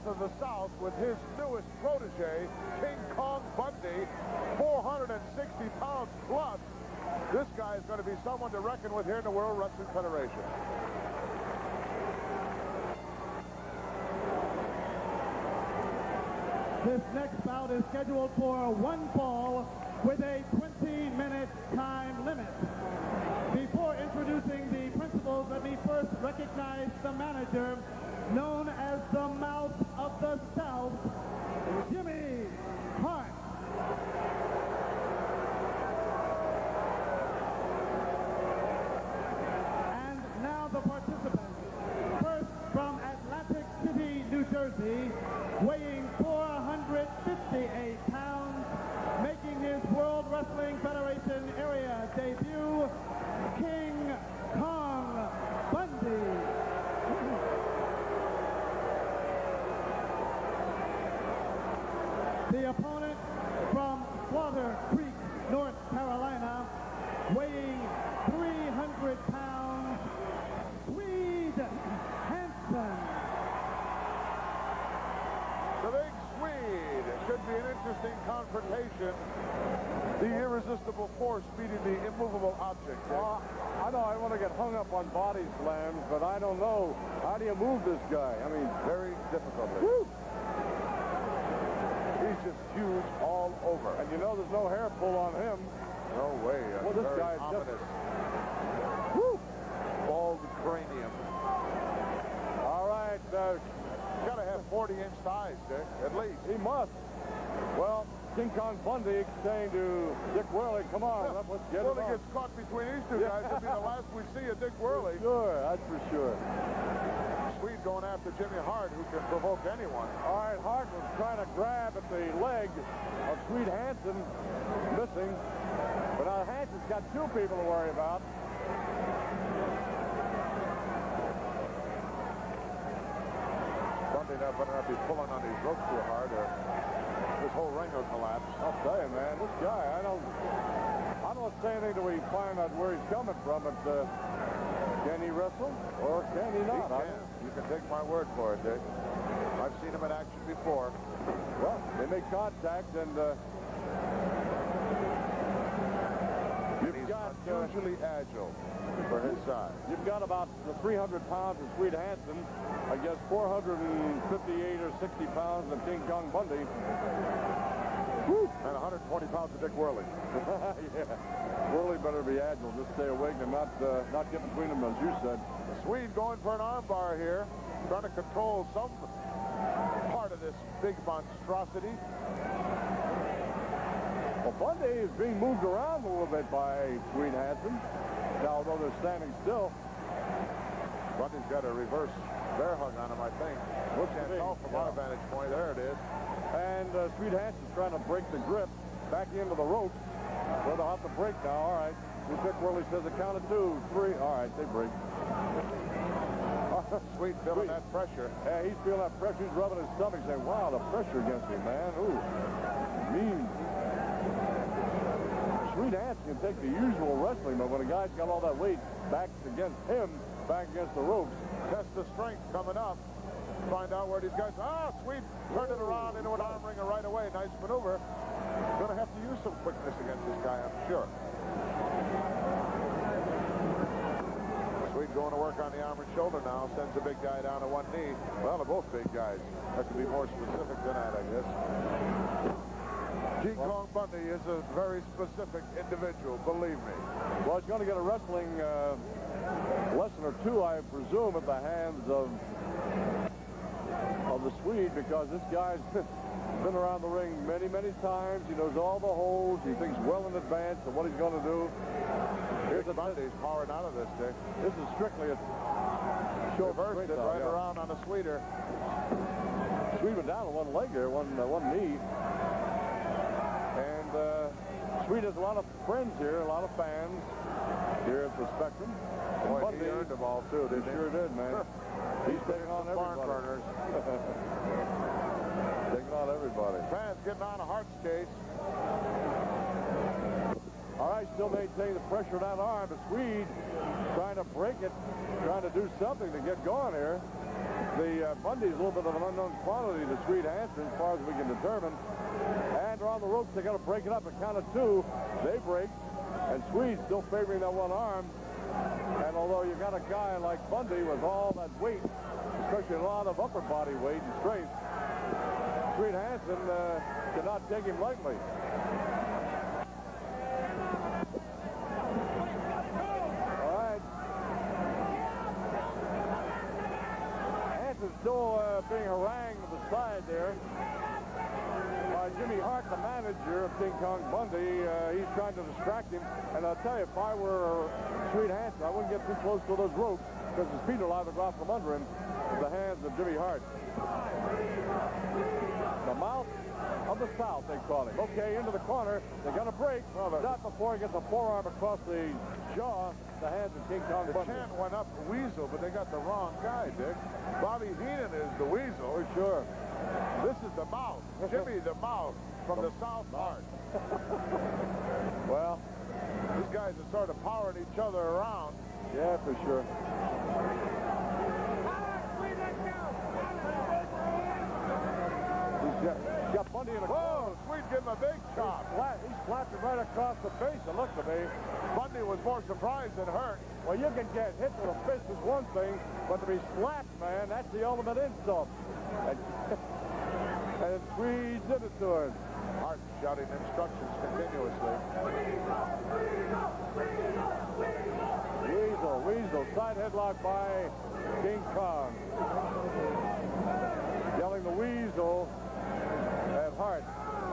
south of the South with his newest protege, King Kong Bundy, 460 pounds plus. This guy is going to be someone to reckon with here in the World Wrestling Federation. This next bout is scheduled for one fall with a 20-minute time limit. Before introducing the principals, let me first recognize the manager, known as the Mouth of the South, Jimmy Hart. And now the participants. First from Atlantic City, New Jersey, weighing 458 pounds, making his World Wrestling Federation area debut, King Kong Bundy. The opponent from Slaughter Creek, North Carolina, weighing 300 pounds, Swede Hanson. The big Swede. It should be an interesting confrontation. The irresistible force beating the immovable object. I know I want to get hung up on body slams, but I don't know. How do you move this guy? I mean, Very difficultly. woo! He's just huge all over. And you know there's no hair pull on him. No way. Well, this Very guy is just... ominous. Woo! Bald cranium. All right. Got to have 40-inch thighs, Dick, at least. He must. Well, King Kong Bundy saying to Dick Worley, come on, let's get it Worley on. gets caught between these two guys. It'll be the last we see of Dick Worley. Sure, that's for sure. Swede going after Jimmy Hart, who can provoke anyone. All right, Hart was trying to grab at the leg of Swede Hanson, missing. But now Hanson's got two people to worry about. Bundy now better not be pulling on these ropes too hard, or this whole ring will collapse. I'll tell you, man, this guy, I don't say anything till we find out where he's coming from, but can he wrestle or can he not? He can. You can take my word for it, Dick. I've seen him in action before. Well, they make contact, and He's unusually agile for his size. You've got about 300 pounds of Swede Hanson against 458 or 60 pounds of King Kong Bundy. Woo. And 120 pounds of Dick Worley. Yeah. Worley better be agile, just stay awake and not get between them, as you said. Swede going for an arm bar here, trying to control some part of this big monstrosity. Well, Bundy is being moved around a little bit by Swede Hanson. Now, although they're standing still. Bundy's got a reverse bear hug on him, I think. Looks to Can't be, tell from our vantage point. There it is. And Swede Hanson's trying to break the grip back into the ropes. Well, they'll have to break now. All right. Dick Worley says a count of 2, 3. All right, they break. Swede feeling that pressure. Yeah, he's feeling that pressure. He's rubbing his stomach saying, wow, the pressure against me, man. Ooh, mean. Swede Hanson can take the usual wrestling, but when a guy's got all that weight back against him, back against the ropes. Test the strength coming up. Find out where these guys... Swede turned it around into an arm ringer right away. Nice maneuver. Going to have to use some quickness against this guy, I'm sure. Swede going to work on the arm and shoulder now. Sends the big guy down to one knee. Well, they're both big guys. Have to be more specific than that, I guess. King Kong Bundy is a very specific individual, believe me. Well, he's going to get a wrestling lesson or two, I presume, at the hands of the Swede, because this guy's been around the ring many, many times. He knows all the holds. He thinks well in advance of what he's going to do. Here's the Bundy's powering out of this, Dick. This is strictly a show of Reversed strength it right around on the Sweder. Swede went down on one leg there, one knee. And Swede has a lot of friends here, a lot of fans here at the Spectrum. Boy, Bundy, he earned them all, too, didn't he? Sure did, man. He's taking on Barn everybody. burners. Taking on everybody. Fans getting on a Hart's case. All right, still maintaining the pressure of that arm. But Swede trying to break it, trying to do something to get going here. Bundy's a little bit of an unknown quantity to Swede Hanson as far as we can determine. And they're on the ropes. They got to break it up. At count of 2, they break. And Swede's still favoring that one arm. And although you got a guy like Bundy with all that weight, especially a lot of upper body weight and strength, Swede Hanson cannot take him lightly. All right. Hanson's still being harangued to the side there by Jimmy Hart, the manager of King Kong Bundy. He's trying to distract him. And I'll tell you, if I were Swede Hanson, I wouldn't get too close to those ropes because his feet are liable to go out from under him with the hands of Jimmy Hart. The mouth of the South, they call him. Okay, into the corner. They're going to break. Not before he gets a forearm across the jaw, the hands of King Kong Bundy. The chant went up for Weasel, but they got the wrong guy, Dick. Bobby Heenan is the Weasel. Oh, sure. This is the Mouth. Jimmy the Mouth from the South Hart. Well, these guys are sort of powering each other around. Yeah, for sure. He's got Bundy in a Whoa, Swede gave him a big chop. He slapped him right across the face, it looked to me. Bundy was more surprised than hurt. Well, you can get hit with a fist is one thing, but to be slapped, man, that's the ultimate insult. And Swede did it to him. Hart shouting instructions continuously. Weasel, side headlock by King Kong. Yelling the Weasel at Hart,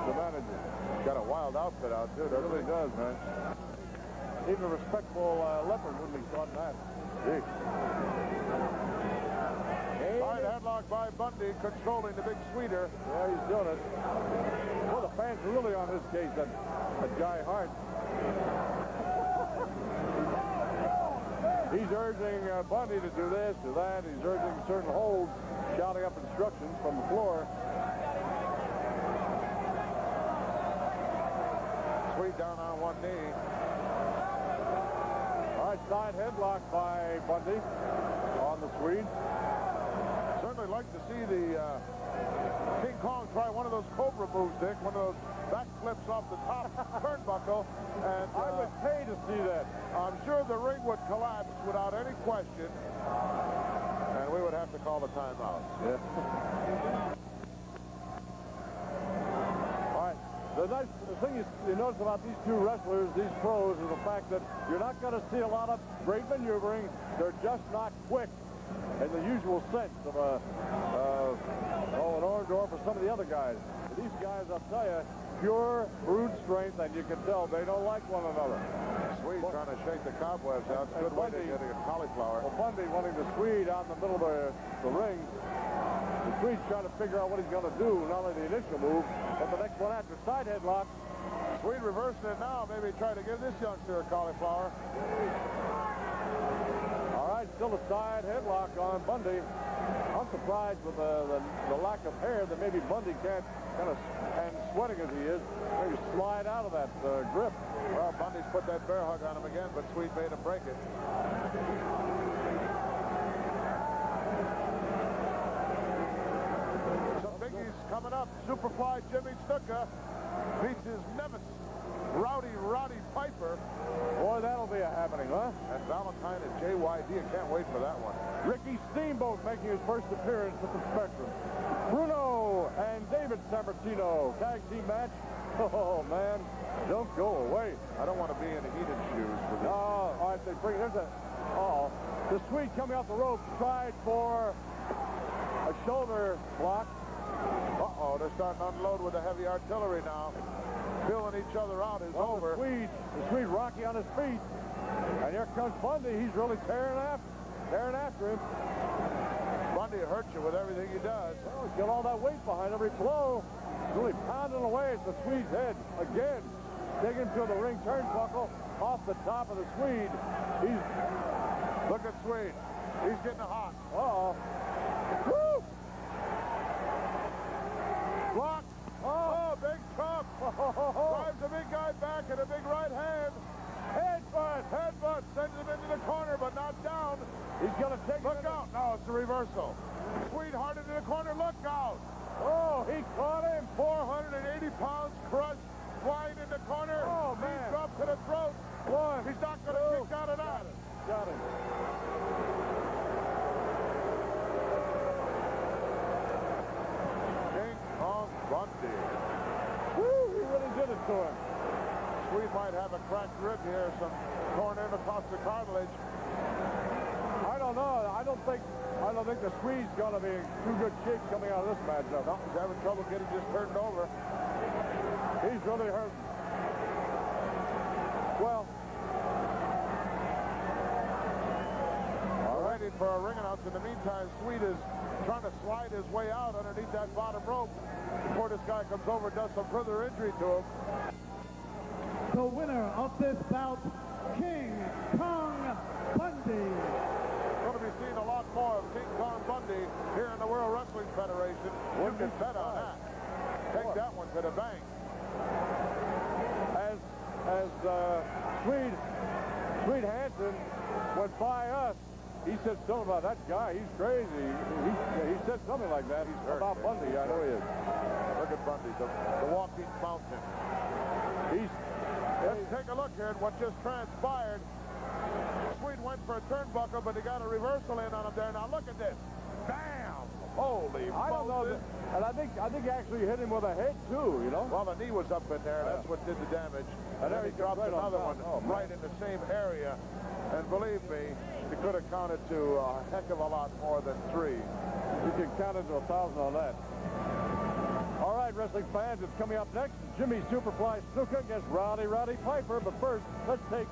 the manager. Got a wild outfit out, too. It really does, man. Even a respectable leopard wouldn't be caught in that. Gee. Side headlock by Bundy, controlling the big Sweeder. Yeah, he's doing it. Well, the fans are really on his case, that guy Hart. He's urging Bundy to do this, do that. He's urging certain holds, shouting up instructions from the floor. Swede down on one knee. All right, side headlock by Bundy on the Swede. Certainly like to see the King Kong try one of those Cobra moves, Dick. One of those back flips off the top turnbuckle. And I would pay to see that. I'm sure the ring would collapse without any question. And we would have to call the timeout. Yeah. All right. The thing you notice about these two wrestlers, these pros, is the fact that you're not going to see a lot of great maneuvering. They're just not quick in the usual sense of an Orndorff or some of the other guys. These guys, I'll tell you, pure brute strength, and you can tell they don't like one another. Swede trying to shake the cobwebs out. It's a good way to get a cauliflower. Well, Bundy wanting the Swede out in the middle of the ring. The Swede's trying to figure out what he's going to do, not only the initial move, but the next one after. Side headlock. Swede reversing it now. Maybe try to give this youngster a cauliflower. All right, still a side headlock on Bundy. I'm surprised with the lack of hair that maybe Bundy can't kind of, and sweating as he is, maybe slide out of that grip. Well, Bundy's put that bear hug on him again, but Swede made him break it. Some biggies coming up. Superfly Jimmy Snuka beats his nemesis, Rowdy Roddy Piper. Boy, that'll be a happening, huh? And Valentine and JYD. I can't wait for that one. Ricky Steamboat making his first appearance at the Spectrum. Bruno and David Sammartino, tag team match. Oh, man, don't go away. I don't want to be in the heated shoes for this. Oh, all right, they bring, there's a, the Swede coming off the rope, tried for a shoulder block. Uh-oh, they're starting to unload with the heavy artillery now. Filling each other out is over. The Swede Rocky on his feet. And here comes Bundy. He's really tearing after him. Bundy hurts you with everything he does. Well, he's got all that weight behind every blow. He's really pounding away at the Swede's head again. Taking him to the ring turnbuckle off the top of the Swede. Look at Swede. He's getting hot. Uh-oh. Woo! Block. Oh, big chop. Drives the big guy back and a big right hand. Headbutt. Sends him into the corner, but not down. He's going to take Look out. No, it's a reversal. He caught him. 480 pounds crushed, wide in the corner. Oh, man. He's dropped to the throat. One. He's not going to kick out of that. Got him. King Kong Bundy. Woo, he really did it to him. Swede might have a cracked rib here, some torn intercostal cartilage. I don't know. I don't think the Swede's going to be in too good shape coming out of this matchup. No, he's having trouble getting just turned over. He's really hurting. Well, waiting for a ring announce. In the meantime, Swede is trying to slide his way out underneath that bottom rope before this guy comes over and does some further injury to him. The winner of this bout, King Kong Bundy. Going to be seeing a lot more of King Kong Bundy here in the World Wrestling Federation. You can bet on that. Take that one to the bank. as Swede Hanson went by us, he said something about that guy. He's crazy. He said something like that. He's hurt, about man. Bundy. I know he is. Look at Bundy, the walking fountain. Let's take a look here at what just transpired. Swede went for a turnbuckle, but he got a reversal in on him there. Now look at this. Bam! Holy I don't know. Moses. And I think he actually hit him with a head too, you know? Well, the knee was up in there. That's what did the damage. And then he comes dropped right on another top. one right in the same area. And believe me, he could have counted to a heck of a lot more than 3. You can count into 1,000 on that. All right, wrestling fans, it's coming up next. Jimmy Superfly Snuka against Rowdy Piper. But first, let's take